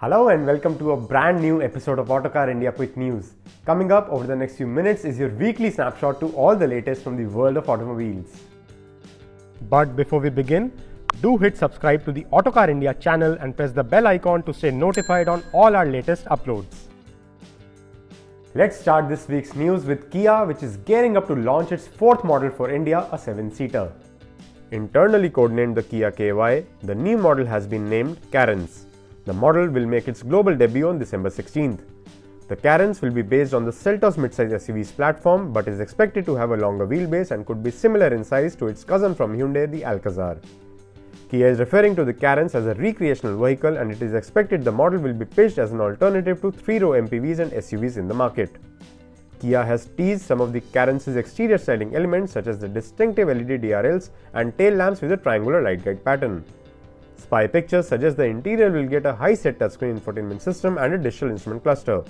Hello and welcome to a brand new episode of Autocar India Quick News. Coming up over the next few minutes is your weekly snapshot to all the latest from the world of automobiles. But before we begin, do hit subscribe to the Autocar India channel and press the bell icon to stay notified on all our latest uploads. Let's start this week's news with Kia, which is gearing up to launch its fourth model for India, a 7-seater. Internally codenamed the Kia KY, the new model has been named Carens. The model will make its global debut on December 16th. The Carens will be based on the Seltos midsize SUVs platform but is expected to have a longer wheelbase and could be similar in size to its cousin from Hyundai, the Alcazar. Kia is referring to the Carens as a recreational vehicle, and it is expected the model will be pitched as an alternative to 3-row MPVs and SUVs in the market. Kia has teased some of the Carens' exterior styling elements such as the distinctive LED DRLs and tail lamps with a triangular light guide pattern. Spy pictures suggest the interior will get a high-set touchscreen infotainment system and a digital instrument cluster.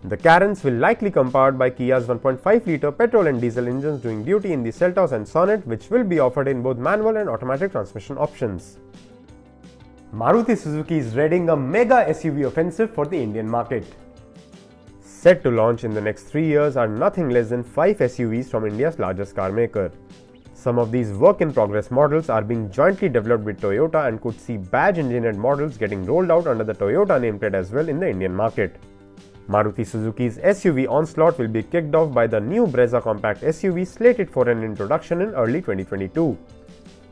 The Carens will likely come powered by Kia's 1.5-litre petrol and diesel engines doing duty in the Seltos and Sonet, which will be offered in both manual and automatic transmission options. Maruti Suzuki is readying a mega SUV offensive for the Indian market. Set to launch in the next 3 years are nothing less than 5 SUVs from India's largest car maker. Some of these work-in-progress models are being jointly developed with Toyota and could see badge-engineered models getting rolled out under the Toyota nameplate as well in the Indian market. Maruti Suzuki's SUV onslaught will be kicked off by the new Brezza compact SUV slated for an introduction in early 2022.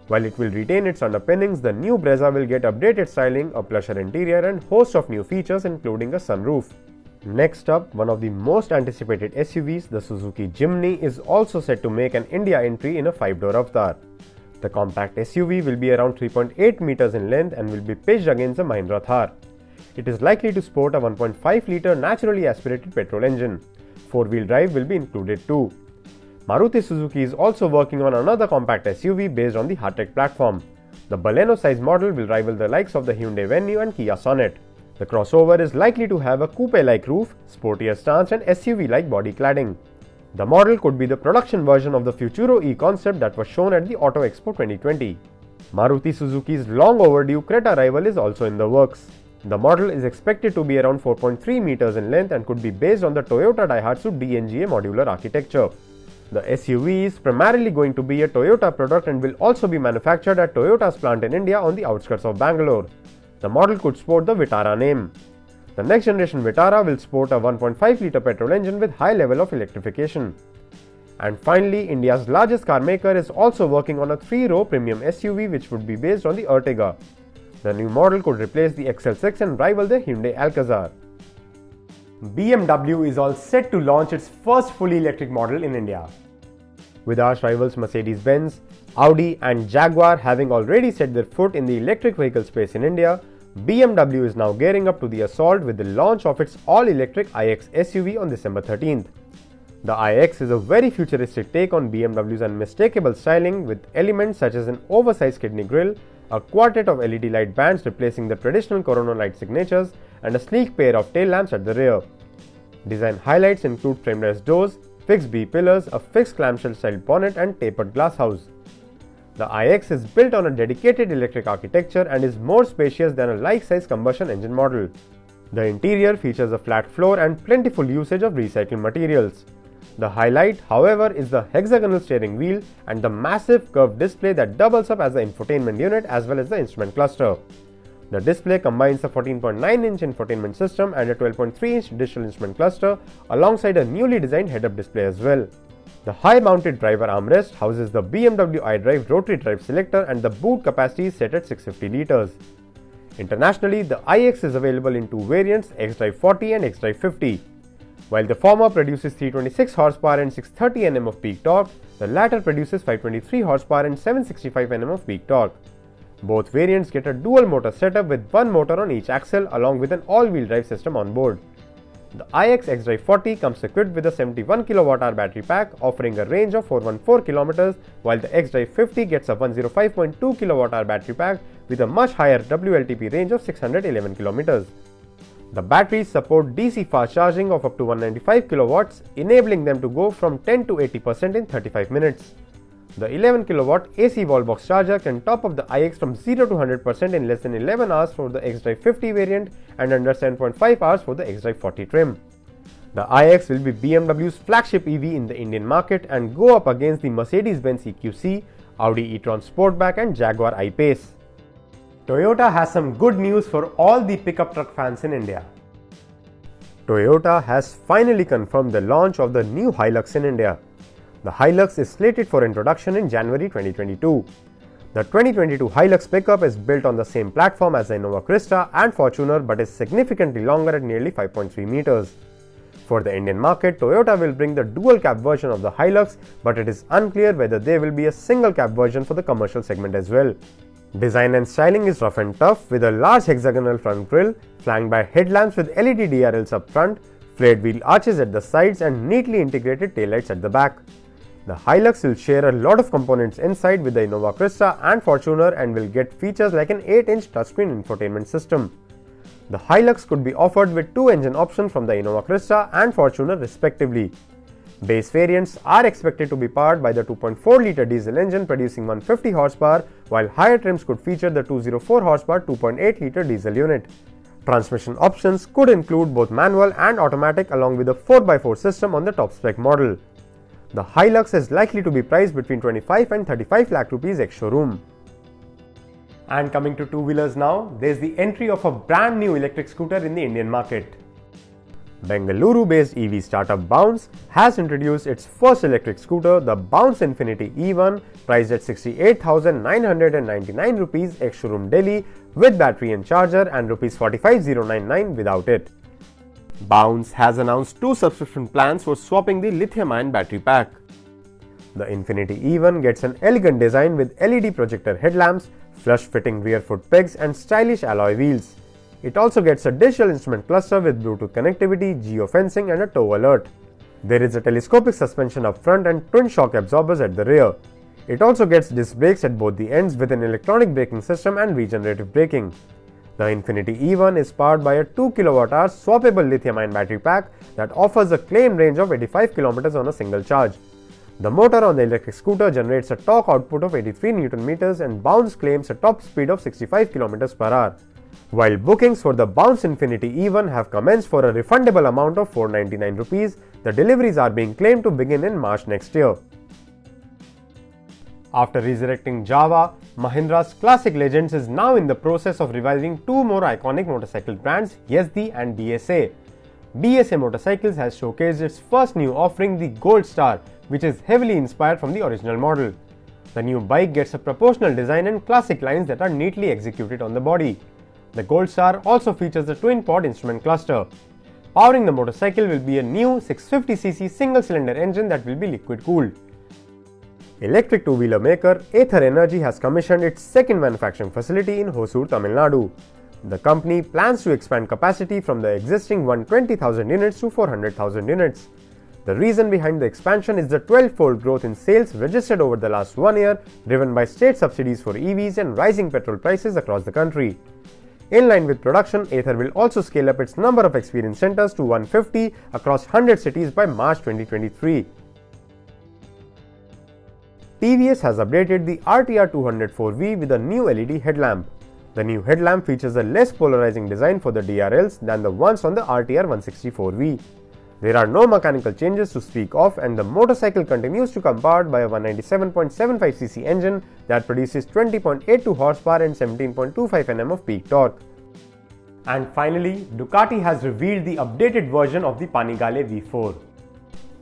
While it will retain its underpinnings, the new Brezza will get updated styling, a plusher interior and host of new features including a sunroof. Next up, one of the most anticipated SUVs, the Suzuki Jimny, is also set to make an India entry in a 5-door avatar. The compact SUV will be around 3.8 meters in length and will be pitched against the Mahindra Thar. It is likely to sport a 1.5-litre naturally aspirated petrol engine. 4-wheel drive will be included too. Maruti Suzuki is also working on another compact SUV based on the Heartec platform. The Baleno-sized model will rival the likes of the Hyundai Venue and Kia Sonet. The crossover is likely to have a coupe-like roof, sportier stance and SUV-like body cladding. The model could be the production version of the Futuro E concept that was shown at the Auto Expo 2020. Maruti Suzuki's long overdue Creta rival is also in the works. The model is expected to be around 4.3 meters in length and could be based on the Toyota Daihatsu DNGA modular architecture. The SUV is primarily going to be a Toyota product and will also be manufactured at Toyota's plant in India on the outskirts of Bangalore. The model could sport the Vitara name. The next generation Vitara will sport a 1.5-litre petrol engine with high level of electrification. And finally, India's largest car maker is also working on a 3-row premium SUV which would be based on the Ertiga. The new model could replace the XL6 and rival the Hyundai Alcazar. BMW is all set to launch its first fully electric model in India. With arch rivals Mercedes-Benz, Audi and Jaguar having already set their foot in the electric vehicle space in India, BMW is now gearing up to the assault with the launch of its all-electric iX SUV on December 13th. The iX is a very futuristic take on BMW's unmistakable styling with elements such as an oversized kidney grille, a quartet of LED light bands replacing the traditional Corona light signatures, and a sleek pair of tail lamps at the rear. Design highlights include frameless doors, fixed B-pillars, a fixed clamshell style bonnet and tapered glass house. The iX is built on a dedicated electric architecture and is more spacious than a like-size combustion engine model. The interior features a flat floor and plentiful usage of recycled materials. The highlight, however, is the hexagonal steering wheel and the massive curved display that doubles up as the infotainment unit as well as the instrument cluster. The display combines a 14.9-inch infotainment system and a 12.3-inch digital instrument cluster alongside a newly designed head-up display as well. The high-mounted driver armrest houses the BMW iDrive rotary drive selector and the boot capacity is set at 650 litres. Internationally, the iX is available in 2 variants, xDrive 40 and xDrive 50. While the former produces 326 horsepower and 630 Nm of peak torque, the latter produces 523 horsepower and 765 Nm of peak torque. Both variants get a dual motor setup with one motor on each axle along with an all-wheel drive system on board. The iX xDrive 40 comes equipped with a 71 kWh battery pack offering a range of 414 km, while the xDrive 50 gets a 105.2 kWh battery pack with a much higher WLTP range of 611 km. The batteries support DC fast charging of up to 195 kW, enabling them to go from 10 to 80% in 35 minutes. The 11 kW AC wallbox charger can top up the iX from 0 to 100% in less than 11 hours for the xDrive 50 variant and under 7.5 hours for the xDrive 40 trim. The iX will be BMW's flagship EV in the Indian market and go up against the Mercedes-Benz EQC, Audi e-tron Sportback and Jaguar I-Pace. Toyota has some good news for all the pickup truck fans in India. Toyota has finally confirmed the launch of the new Hilux in India. The Hilux is slated for introduction in January 2022. The 2022 Hilux pickup is built on the same platform as the Innova Krista and Fortuner but is significantly longer at nearly 5.3 meters. For the Indian market, Toyota will bring the dual cab version of the Hilux, but it is unclear whether there will be a single cab version for the commercial segment as well. Design and styling is rough and tough, with a large hexagonal front grille flanked by headlamps with LED DRLs up front, flared wheel arches at the sides and neatly integrated taillights at the back. The Hilux will share a lot of components inside with the Innova Krista and Fortuner and will get features like an 8-inch touchscreen infotainment system. The Hilux could be offered with two engine options from the Innova Krista and Fortuner respectively. Base variants are expected to be powered by the 2.4-litre diesel engine producing 150 horsepower, while higher trims could feature the 204 horsepower 2.8-litre diesel unit. Transmission options could include both manual and automatic along with a 4x4 system on the top spec model. The Hilux is likely to be priced between 25 and 35 lakh rupees ex-showroom. And coming to two-wheelers now, there is the entry of a brand new electric scooter in the Indian market. Bengaluru-based EV startup Bounce has introduced its first electric scooter, the Bounce Infinity E1, priced at 68,999 rupees ex-showroom Delhi with battery and charger and rupees 45,099 without it. Bounce has announced two subscription plans for swapping the lithium-ion battery pack. The Infinity E1 gets an elegant design with LED projector headlamps, flush-fitting rear foot pegs and stylish alloy wheels. It also gets a digital instrument cluster with Bluetooth connectivity, geofencing and a tow alert. There is a telescopic suspension up front and twin shock absorbers at the rear. It also gets disc brakes at both the ends with an electronic braking system and regenerative braking. The Infinity E1 is powered by a 2 kWh swappable lithium-ion battery pack that offers a claimed range of 85 km on a single charge. The motor on the electric scooter generates a torque output of 83 Nm and Bounce claims a top speed of 65 km per hour. While bookings for the Bounce Infinity E1 have commenced for a refundable amount of 499 rupees, the deliveries are being claimed to begin in March next year. After resurrecting Java, Mahindra's classic legends is now in the process of reviving two more iconic motorcycle brands, Yazdi and BSA. BSA Motorcycles has showcased its first new offering, the Gold Star, which is heavily inspired from the original model. The new bike gets a proportional design and classic lines that are neatly executed on the body. The Gold Star also features a twin-pod instrument cluster. Powering the motorcycle will be a new 650cc single-cylinder engine that will be liquid-cooled. Electric two-wheeler maker Ather Energy has commissioned its second manufacturing facility in Hosur, Tamil Nadu. The company plans to expand capacity from the existing 120,000 units to 400,000 units. The reason behind the expansion is the 12-fold growth in sales registered over the last 1 year, driven by state subsidies for EVs and rising petrol prices across the country. In line with production, Ather will also scale up its number of experience centers to 150 across 100 cities by March 2023. TVS has updated the RTR 204V with a new LED headlamp. The new headlamp features a less polarizing design for the DRLs than the ones on the RTR 164V. There are no mechanical changes to speak of, and the motorcycle continues to come powered by a 197.75cc engine that produces 20.82 horsepower and 17.25 Nm of peak torque. And finally, Ducati has revealed the updated version of the Panigale V4.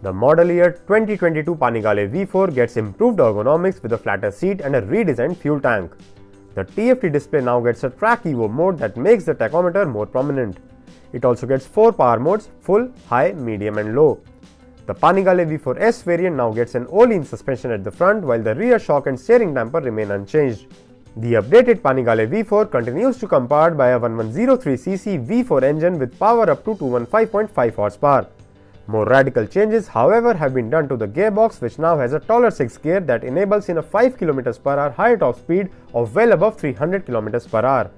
The model year 2022 Panigale V4 gets improved ergonomics with a flatter seat and a redesigned fuel tank. The TFT display now gets a track Evo mode that makes the tachometer more prominent. It also gets 4 power modes: full, high, medium and low. The Panigale V4S variant now gets an all-in suspension at the front, while the rear shock and steering damper remain unchanged. The updated Panigale V4 continues to come powered by a 1103cc V4 engine with power up to 215.5 horsepower. More radical changes, however, have been done to the gearbox, which now has a taller 6th gear that enables in a 5 km per hour higher top speed of well above 300 km per hour.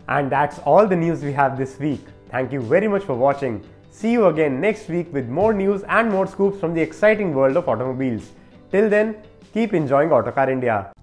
And that's all the news we have this week. Thank you very much for watching. See you again next week with more news and more scoops from the exciting world of automobiles. Till then, Keep enjoying Autocar India.